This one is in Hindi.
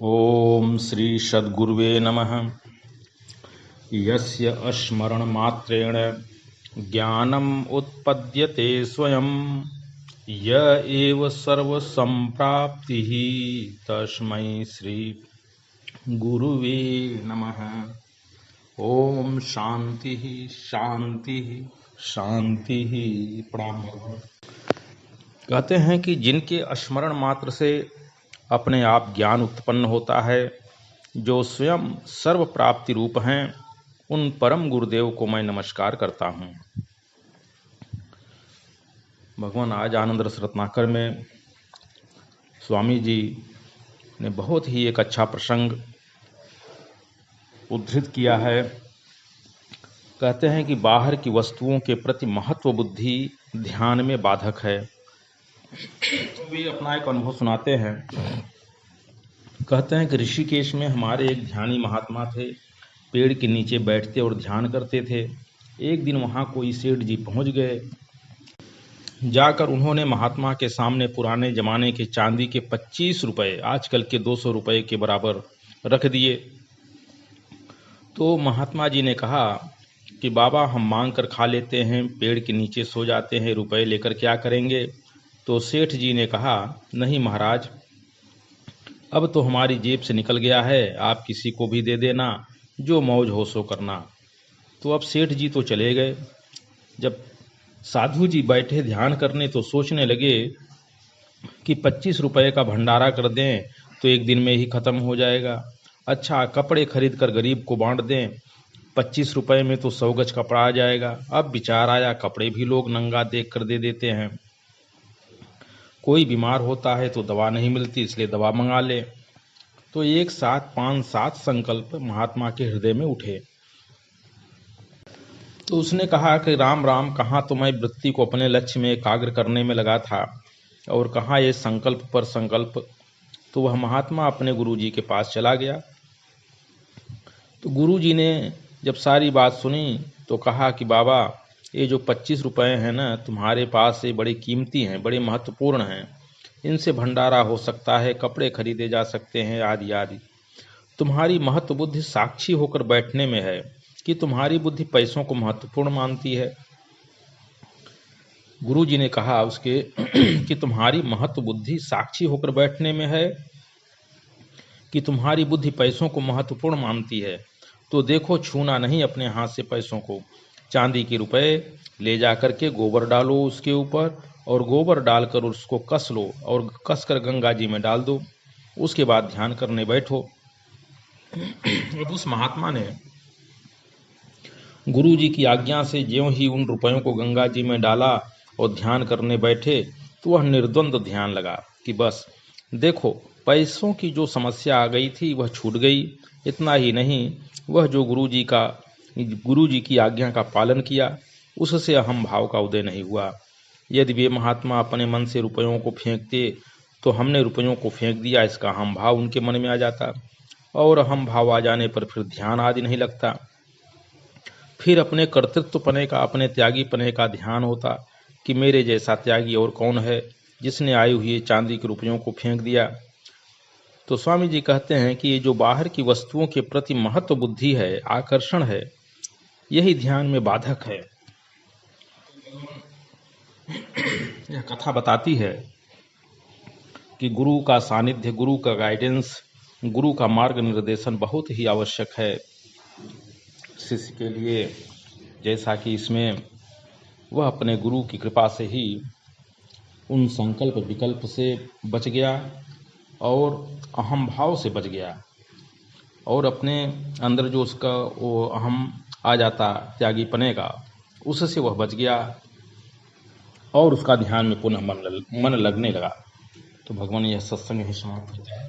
ओम श्री सद्गुरुवे नमः। यस्य स्मरणमात्रेण ज्ञानम् उत्पद्यते स्वयं, य एव सर्वसम्प्राप्तिः तस्मै श्री गुरुवे नमः। ओम शांति शांति शांति। प्रणाम भगवान। कहते हैं कि जिनके स्मरण मात्र से अपने आप ज्ञान उत्पन्न होता है, जो स्वयं सर्व प्राप्ति रूप हैं, उन परम गुरुदेव को मैं नमस्कार करता हूँ। भगवान आज आनंद रस रत्नाकर में स्वामी जी ने बहुत ही एक अच्छा प्रसंग उद्धृत किया है। कहते हैं कि बाहर की वस्तुओं के प्रति महत्व बुद्धि ध्यान में बाधक है। तो वे अपना एक अनुभव सुनाते हैं। कहते हैं कि ऋषिकेश में हमारे एक ध्यानी महात्मा थे। पेड़ के नीचे बैठते और ध्यान करते थे। एक दिन वहाँ कोई सेठ जी पहुँच गए। जाकर उन्होंने महात्मा के सामने पुराने जमाने के चांदी के 25 रुपए, आजकल के 200 रुपए के बराबर रख दिए। तो महात्मा जी ने कहा कि बाबा, हम मांग कर खा लेते हैं, पेड़ के नीचे सो जाते हैं, रुपए लेकर क्या करेंगे? तो सेठ जी ने कहा, नहीं महाराज, अब तो हमारी जेब से निकल गया है, आप किसी को भी दे देना, जो मौज हो सो करना। तो अब सेठ जी तो चले गए। जब साधु जी बैठे ध्यान करने तो सोचने लगे कि 25 रुपए का भंडारा कर दें तो एक दिन में ही खत्म हो जाएगा। अच्छा, कपड़े खरीद कर गरीब को बांट दें, 25 रुपए में तो 100 गज कपड़ा आ जाएगा। अब विचार आया, कपड़े भी लोग नंगा देख कर दे देते हैं। कोई बीमार होता है तो दवा नहीं मिलती, इसलिए दवा मंगा ले। तो एक साथ 5-7 संकल्प महात्मा के हृदय में उठे। तो उसने कहा कि राम राम, कहाँ तो मैं वृत्ति को अपने लक्ष्य में एकाग्र करने में लगा था और कहाँ ये संकल्प पर संकल्प। तो वह महात्मा अपने गुरुजी के पास चला गया। तो गुरुजी ने जब सारी बात सुनी तो कहा कि बाबा, ये जो 25 रुपए हैं ना तुम्हारे पास, ये बड़े कीमती हैं, बड़े महत्वपूर्ण हैं। इनसे भंडारा हो सकता है, कपड़े खरीदे जा सकते हैं, आदि आदि। तुम्हारी महत्व बुद्धि साक्षी होकर बैठने में है कि तुम्हारी बुद्धि पैसों को महत्वपूर्ण मानती है। गुरुजी ने कहा उसके कि तुम्हारी महत्व बुद्धि साक्षी होकर बैठने में है कि तुम्हारी बुद्धि पैसों को महत्वपूर्ण मानती है। तो देखो, छूना नहीं अपने हाथ से पैसों को। चांदी के रुपए ले जाकर के गोबर डालो उसके ऊपर, और गोबर डालकर उसको कस लो और कस कर गंगा जी में डाल दो। उसके बाद ध्यान करने बैठो। अब उस महात्मा ने गुरु जी की आज्ञा से ज्यों ही उन रुपयों को गंगा जी में डाला और ध्यान करने बैठे, तो वह निर्द्वंद ध्यान लगा कि बस देखो, पैसों की जो समस्या आ गई थी वह छूट गई। इतना ही नहीं, वह जो गुरु जी की आज्ञा का पालन किया, उससे अहम भाव का उदय नहीं हुआ। यदि वे महात्मा अपने मन से रुपयों को फेंकते तो हमने रुपयों को फेंक दिया, इसका अहम भाव उनके मन में आ जाता, और अहम भाव आ जाने पर फिर ध्यान आदि नहीं लगता। फिर अपने कर्तृत्व पने का, अपने त्यागी पने का ध्यान होता कि मेरे जैसा त्यागी और कौन है जिसने आए हुए चांदी के रुपयों को फेंक दिया। तो स्वामी जी कहते हैं कि ये जो बाहर की वस्तुओं के प्रति महत्व बुद्धि है, आकर्षण है, यही ध्यान में बाधक है। यह कथा बताती है कि गुरु का सानिध्य, गुरु का गाइडेंस, गुरु का मार्ग निर्देशन बहुत ही आवश्यक है शिष्य के लिए। जैसा कि इसमें वह अपने गुरु की कृपा से ही उन संकल्प विकल्प से बच गया और अहम भाव से बच गया, और अपने अंदर जो उसका वो अहम आ जाता त्यागी पने का, उससे वह बच गया और उसका ध्यान में पुनः मन लगने लगा। तो भगवान, यह सत्संग ही समाप्त होता है।